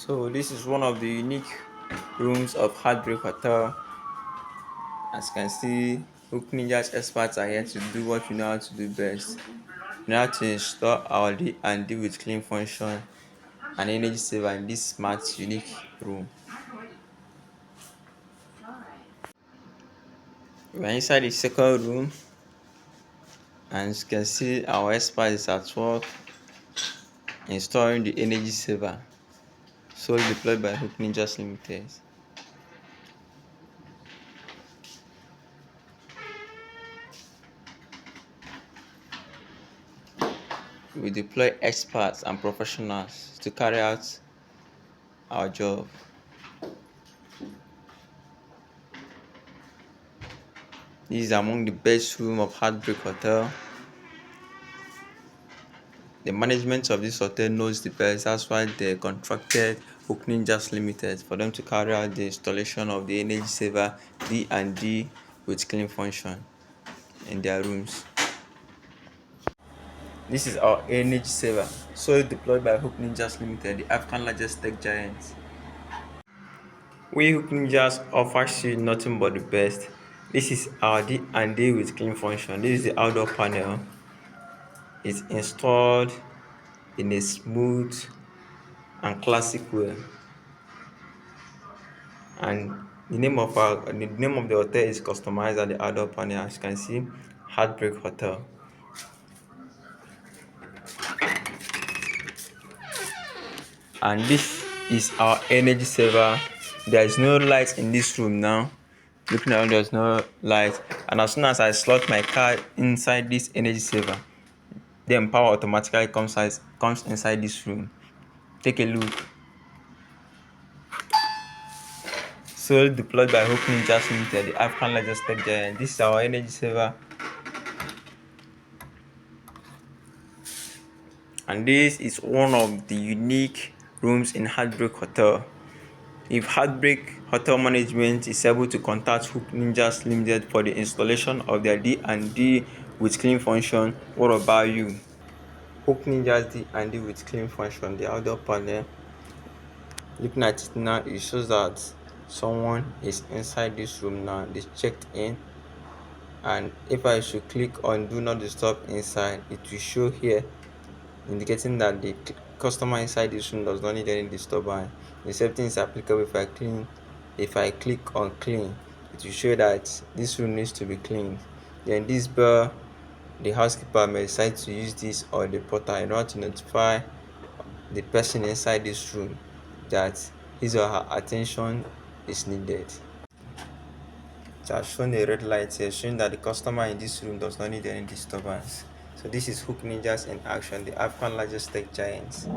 So this is one of the unique rooms of Heartbreak Hotel. As you can see, Hookninjas experts are here to do what we know how to do best. We know how to install our D&D with clean function and energy saver in this smart, unique room. We are inside the second room, and as you can see, our expert is at work installing the energy saver, solely deployed by Hookninjas Limited. We deploy experts and professionals to carry out our job. This is among the best room of Heartbreak Hotel. The management of this hotel knows the best. That's why they contracted Hookninjas Limited for them to carry out the installation of the energy saver D&D with clean function in their rooms. This is our energy saver, solely deployed by Hookninjas Limited, the African largest tech giant. We Hookninjas offers you nothing but the best. This is our D&D with clean function. This is the outdoor panel. It's installed in a smooth and classic way. And the name of the hotel is customized at the outdoor panel. As you can see, Heartbreak Hotel. And this is our energy saver. There is no light in this room now. Looking around, there's no light. And as soon as I slot my card inside this energy saver, then power automatically comes inside this room. Take a look. Solely deployed by Hookninjas Limited, the African largest tech giant. This is our energy saver. And this is one of the unique rooms in Heartbreak Hotel. If Heartbreak Hotel Management is able to contact Hookninjas Limited for the installation of their D&D with clean function, what about you? Hookninjas D&D with clean function, the outdoor panel. Looking at it now, it shows that someone is inside this room now. They checked in, and if I should click on do not disturb inside, it will show here indicating that the customer inside this room does not need any disturbance. The same thing is applicable if I click on clean, it will show that this room needs to be cleaned. Then this bell, the housekeeper may decide to use this, or the porter, in order to notify the person inside this room that his or her attention is needed. It has shown a red light here, showing that the customer in this room does not need any disturbance. So this is Hookninjas in action, the African largest tech giants.